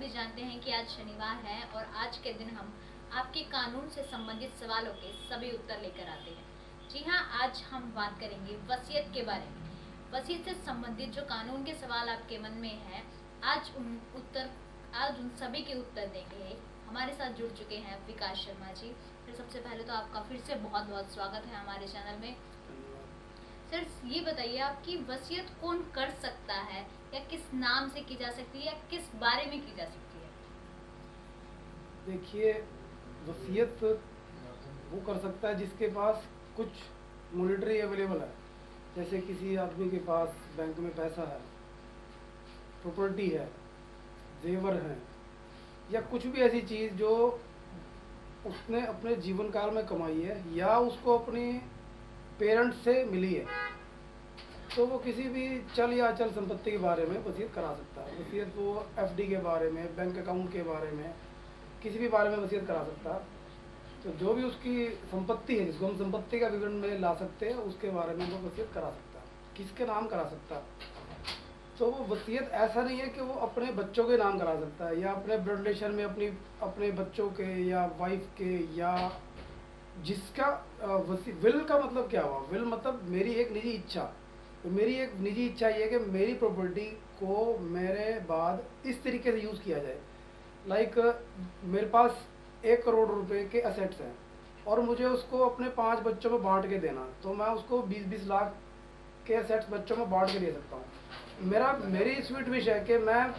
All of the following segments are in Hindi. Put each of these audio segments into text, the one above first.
सभी जानते हैं कि आज शनिवार है और आज के दिन हम आपके कानून से संबंधित सवालों के सभी उत्तर लेकर आते हैं। जी हाँ, आज हम बात करेंगे वसीयत के बारे में। वसीयत से संबंधित जो कानून के सवाल आपके मन में है, आज उन सभी के उत्तर देंगे। हमारे साथ जुड़ चुके हैं विकास शर्मा जी। फिर सबसे पहले तो आपका फिर से बहुत बहुत स्वागत है हमारे चैनल में। सर, ये बताइए आपकी वसीयत कौन कर सकता है, या किस नाम से की जा सकती है, या किस बारे में की जा सकती है? देखिए, वसीयत वो कर सकता है जिसके पास कुछ मॉनिटरी अवेलेबल है। जैसे किसी आदमी के पास बैंक में पैसा है, प्रॉपर्टी है, जेवर हैं, या कुछ भी ऐसी चीज़ जो उसने अपने जीवन काल में कमाई है या उसको अपनी पेरेंट्स से मिली है, तो वो किसी भी चल या अचल संपत्ति के बारे में वसीयत करा सकता है। वसीयत वो एफडी के बारे में, बैंक अकाउंट के बारे में, किसी भी बारे में वसीयत करा सकता है। तो जो भी उसकी संपत्ति है, जिसको हम संपत्ति का विवरण में ला सकते हैं, उसके बारे में वो वसीयत करा सकता है। किसके नाम करा सकता है? तो वो वसीयत ऐसा नहीं है कि वो अपने बच्चों के नाम करा सकता है, या अपने ब्लड रिलेशन में अपने बच्चों के या वाइफ के, या जिसका विल का मतलब क्या हुआ? विल मतलब मेरी एक निजी इच्छा। तो मेरी एक निजी इच्छा ये है कि मेरी प्रॉपर्टी को मेरे बाद इस तरीके से यूज़ किया जाए। लाइक मेरे पास 1 करोड़ रुपए के असेट्स हैं और मुझे उसको अपने 5 बच्चों में बांट के देना, तो मैं उसको 20-20 लाख के असेट्स बच्चों में बांट के दे सकता हूँ। मेरी स्वीट विश है कि मैं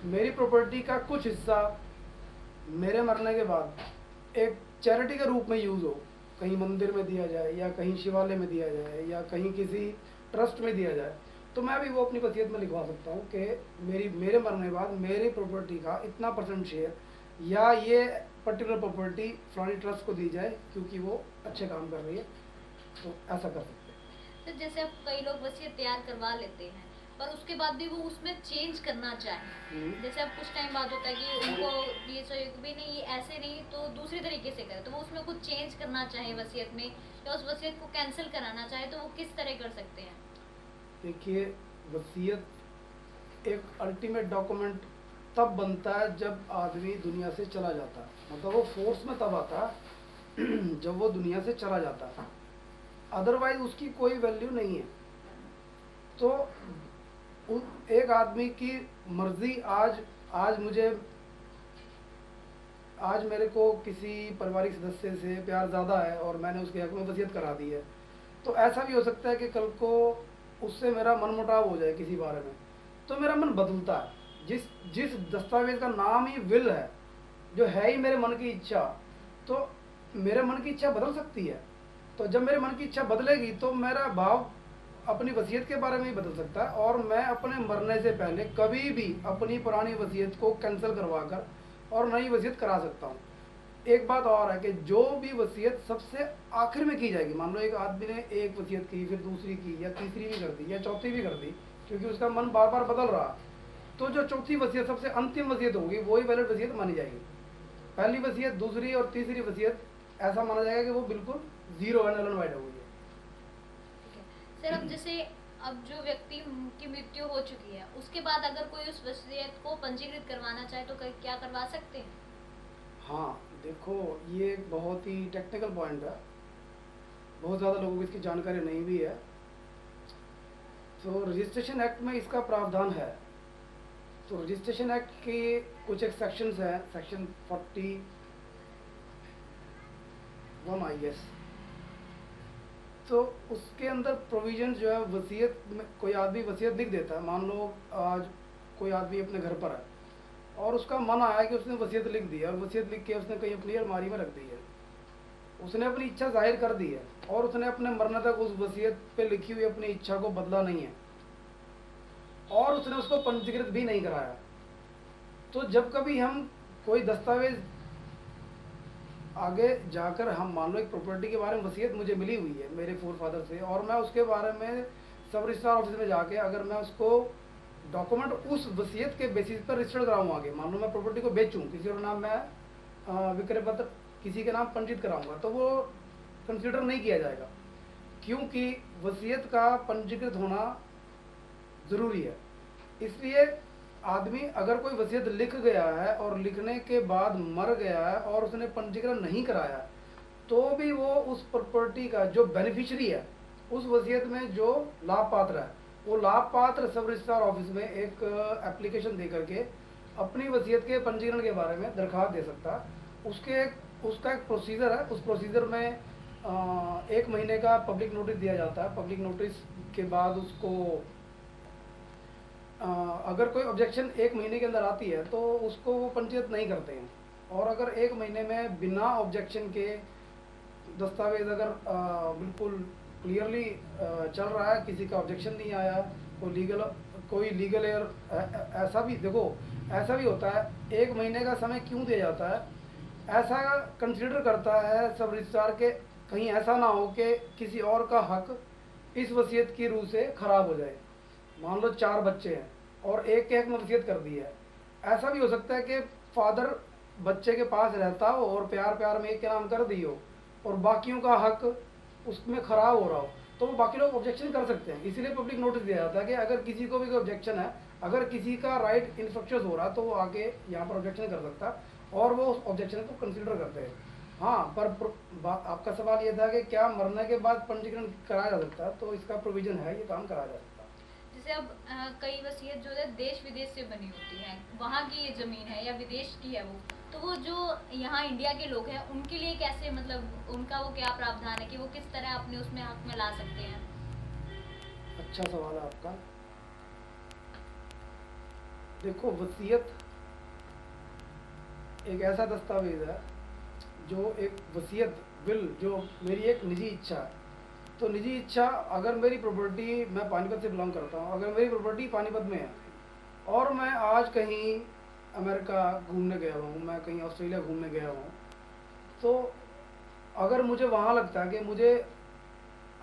मेरी प्रॉपर्टी का कुछ हिस्सा मेरे मरने के बाद एक चैरिटी के रूप में यूज़ हो, कहीं मंदिर में दिया जाए, या कहीं शिवालय में दिया जाए, या कहीं किसी ट्रस्ट में दिया जाए। तो मैं भी वो अपनी वसीयत में लिखवा सकता हूँ कि मेरे मरने के बाद मेरी प्रॉपर्टी का इतना % शेयर या ये पर्टिकुलर प्रॉपर्टी फलानी ट्रस्ट को दी जाए, क्योंकि वो अच्छे काम कर रही है। तो ऐसा कर सकते हैं। तो जैसे अब कई लोग वसीयत तैयार करवा लेते हैं, पर उसके बाद भी वो उसमें चेंज करना चाहें। जैसे अब कुछ टाइम बाद होता है कि उनको ये चाहिए कि भाई नहीं, ये ऐसे नहीं तो दूसरी तरीके से करे, तो वो उसमें कुछ चेंज करना चाहे वसीयत में, या उस वसीयत को कैंसिल कराना चाहे, तो वो किस तरह कर सकते हैं? देखिए, वसीयत एक अल्टीमेट डॉक्यूमेंट तब बनता है जब आदमी दुनिया से चला जाता है। मतलब वो फोर्स में तब आता है जब वो दुनिया से चला जाता है, अदरवाइज उसकी कोई वैल्यू नहीं है। तो एक आदमी की मर्जी, आज मेरे को किसी पारिवारिक सदस्य से प्यार ज़्यादा है और मैंने उसके हक में वसीयत करा दी है, तो ऐसा भी हो सकता है कि कल को उससे मेरा मनमुटाव हो जाए किसी बारे में, तो मेरा मन बदलता है। जिस दस्तावेज का नाम ही विल है, जो है ही मेरे मन की इच्छा, तो मेरे मन की इच्छा बदल सकती है। तो जब मेरे मन की इच्छा बदलेगी तो मेरा भाव अपनी वसीयत के बारे में ही बदल सकता है, और मैं अपने मरने से पहले कभी भी अपनी पुरानी वसीयत को कैंसिल करवा कर और नई वसीयत करा सकता हूँ। एक बात और है कि जो भी वसीयत सबसे आखिर में की जाएगी, मान लो एक आदमी ने एक वसीयत की, फिर दूसरी की, या तीसरी भी कर दी, या चौथी भी कर दी, क्योंकि उसका मन बार बार बदल रहा, तो जो चौथी वसीयत सबसे अंतिम वसीयत होगी वही वैलिड वसीयत मानी जाएगी। पहली वसीयत, दूसरी और तीसरी वसीयत ऐसा माना जाएगा कि वो बिल्कुल जीरो है, नल एंड वाइड हो गई है। सर, अब जैसे अब जो व्यक्ति की मृत्यु हो चुकी है, उसके बाद अगर कोई उस वसीयत को पंजीकृत करवाना चाहे तो क्या करवा सकते हैं? हाँ, देखो, ये एक बहुत ही टेक्निकल पॉइंट है, बहुत ज़्यादा लोगों को इसकी जानकारी नहीं भी है। तो रजिस्ट्रेशन एक्ट में इसका प्रावधान है। तो रजिस्ट्रेशन एक्ट के कुछ एक सेक्शंस हैं, सेक्शन 41 आई गेस, तो उसके अंदर प्रोविजन जो है, वसीयत में कोई आदमी वसीयत लिख देता है। मान लो आज कोई आदमी अपने घर पर है और उसका मन आया कि उसने वसीयत लिख दी है, और वसीयत लिख के उसने कहीं अपनी अलमारी में रख दी है। उसने अपनी इच्छा जाहिर कर दी है, और उसने अपने मरने तक उस वसीयत पे लिखी हुई अपनी इच्छा को बदला नहीं है, और उसने उसको पंजीकृत भी नहीं कराया। तो जब कभी हम कोई दस्तावेज आगे जाकर, हम मान लो एक प्रॉपर्टी के बारे में वसीयत मुझे मिली हुई है मेरे फोर फादर से, और मैं उसके बारे में सब रजिस्ट्रार ऑफिस में जाके अगर मैं उसको डॉक्यूमेंट उस वसीयत के बेसिस पर रजिस्टर्ड कराऊँ, आगे मान लो मैं प्रॉपर्टी को बेचूँ, किसी और नाम मैं विक्रय पत्र किसी के नाम पंजीकृत कराऊंगा, तो वो कंसिडर नहीं किया जाएगा, क्योंकि वसीयत का पंजीकृत होना ज़रूरी है। इसलिए आदमी अगर कोई वसीयत लिख गया है और लिखने के बाद मर गया है और उसने पंजीकरण नहीं कराया, तो भी वो उस प्रॉपर्टी का जो बेनिफिशियरी है, उस वसीयत में जो लाभ पात्र है, वो लाभ पात्र सब रजिस्ट्रार ऑफिस में एक एप्लीकेशन दे करके अपनी वसीयत के पंजीकरण के बारे में दरख्वास्त दे सकता है। उसका एक प्रोसीजर है। उस प्रोसीजर में 1 महीने का पब्लिक नोटिस दिया जाता है। पब्लिक नोटिस के बाद उसको अगर कोई ऑब्जेक्शन 1 महीने के अंदर आती है तो उसको वो पंजीकृत नहीं करते हैं। और अगर 1 महीने में बिना ऑब्जेक्शन के दस्तावेज अगर बिल्कुल क्लियरली चल रहा है, किसी का ऑब्जेक्शन नहीं आया, कोई लीगल एयर, ऐसा भी देखो, ऐसा भी होता है। 1 महीने का समय क्यों दिया जाता है? ऐसा कंसिडर करता है सब रजिस्ट्रार के कहीं ऐसा ना हो कि किसी और का हक इस वसीयत की रूह से खराब हो जाए। मान लो 4 बच्चे हैं और एक के हक में वसीयत कर दी है। ऐसा भी हो सकता है कि फादर बच्चे के पास रहता हो और प्यार प्यार में एक के नाम कर दी हो और बाकियों का हक उसमें खराब हो रहा हो, तो वो बाकी लोग ऑब्जेक्शन कर सकते हैं। इसीलिए पब्लिक नोटिस दिया जाता है कि अगर किसी को भी कोई ऑब्जेक्शन है, अगर किसी का राइट इन्फ्रक्शन हो रहा है, तो वो आके यहाँ पर ऑब्जेक्शन कर सकता है और वो उस ऑब्जेक्शन को कंसिडर करते हैं। हाँ, पर आपका सवाल ये था कि क्या मरने के बाद पंजीकरण कराया जा सकता है, तो इसका प्रोविजन है, ये काम कराया जा सकता है। जैसे अब कई वसीयत जो है देश विदेश से बनी होती है, वहाँ की ये जमीन है या विदेश की है वो, तो वो जो यहाँ इंडिया के लोग हैं उनके लिए कैसे, मतलब उनका वो क्या प्रावधान है कि वो किस तरह अपने उसमें हक में ला सकते हैं? अच्छा सवाल है आपका। देखो, वसीयत एक ऐसा दस्तावेज है जो एक वसीयत विल, जो मेरी एक निजी इच्छा है। तो निजी इच्छा, अगर मेरी प्रॉपर्टी, मैं पानीपत से बिलोंग करता हूँ, अगर मेरी प्रॉपर्टी पानीपत में है और मैं आज कहीं अमेरिका घूमने गया हूँ, मैं कहीं ऑस्ट्रेलिया घूमने गया हूँ, तो अगर मुझे वहाँ लगता है कि मुझे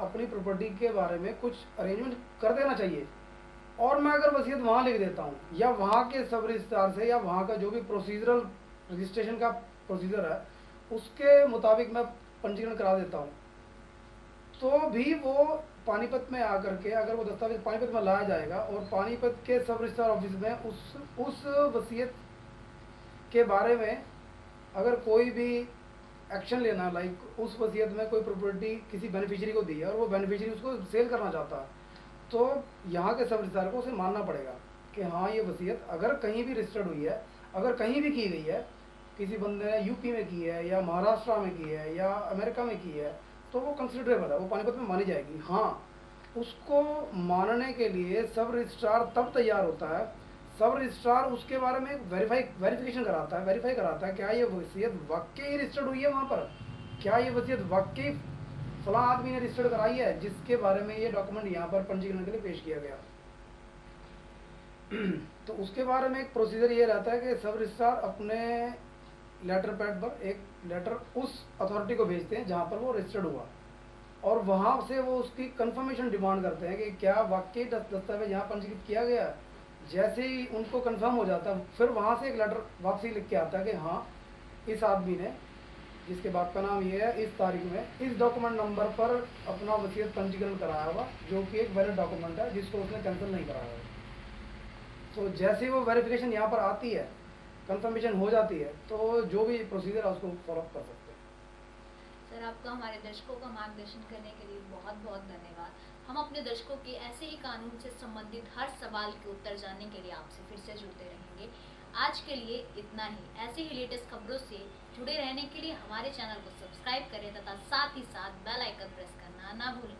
अपनी प्रॉपर्टी के बारे में कुछ अरेंजमेंट कर देना चाहिए और मैं अगर वसीयत वहाँ लिख देता हूँ या वहाँ के सब रजिस्ट्रार से या वहाँ का जो भी प्रोसीजरल रजिस्ट्रेशन का प्रोसीजर है उसके मुताबिक मैं पंजीकरण करा देता हूँ, तो भी वो पानीपत में आकर के अगर वो दस्तावेज पानीपत में लाया जाएगा और पानीपत के सब रजिस्ट्रार ऑफिस में उस वसीयत के बारे में अगर कोई भी एक्शन लेना, लाइक उस वसीयत में कोई प्रॉपर्टी किसी बेनिफिशियरी को दी है और वो बेनिफिशियरी उसको सेल करना चाहता है, तो यहाँ के सब रजिस्ट्रार को उसे मानना पड़ेगा कि हाँ, ये वसीयत अगर कहीं भी रजिस्टर्ड हुई है, अगर कहीं भी की गई है, किसी बंदे ने यूपी में की है या महाराष्ट्र में की है या अमेरिका में की है, तो वो कंसिडरेबल है, वो पानीपत में मानी जाएगी। हाँ, उसको मानने के लिए सब रजिस्ट्रार तब तैयार होता है, सब रजिस्ट्रार उसके बारे में वेरिफिकेशन कराता है, वेरीफाई कराता है क्या ये वसीयत वाकई रजिस्टर्ड हुई है वहाँ पर, क्या ये वसीयत वाकई फलां आदमी ने रजिस्टर्ड कराई है जिसके बारे में ये डॉक्यूमेंट यहाँ पर पंजीकरण के लिए पेश किया गया। तो उसके बारे में एक प्रोसीजर ये रहता है कि सब रजिस्ट्रार अपने लेटर पैड पर एक लेटर उस अथॉरिटी को भेजते हैं जहाँ पर वो रजिस्टर्ड हुआ और वहाँ से वो उसकी कंफर्मेशन डिमांड करते हैं कि क्या वाकई दस्तावेज यहाँ पंजीकृत किया गया है। जैसे ही उनको कंफर्म हो जाता है, फिर वहाँ से एक लेटर वापसी लिख के आता है कि हाँ, इस आदमी ने, जिसके बाप का नाम ये है, इस तारीख में इस डॉक्यूमेंट नंबर पर अपना वसीयत पंजीकरण कराया हुआ, जो कि एक वैलिड डॉक्यूमेंट है जिसको उसने कैंसिल नहीं कराया हुआ। तो जैसे ही वो वेरिफिकेशन यहाँ पर आती है, कंफर्मेशन हो जाती है, तो जो भी प्रोसीजर है उसको फॉलोअप कर सकते हैं। सर, आपका हमारे दर्शकों का मार्गदर्शन करने के लिए बहुत बहुत धन्यवाद। हम अपने दर्शकों के ऐसे ही कानून से संबंधित हर सवाल के उत्तर जानने के लिए आपसे फिर से जुड़ते रहेंगे। आज के लिए इतना ही। ऐसे ही लेटेस्ट खबरों से जुड़े रहने के लिए हमारे चैनल को सब्सक्राइब करें तथा साथ ही साथ बेल आइकन प्रेस करना ना भूलें।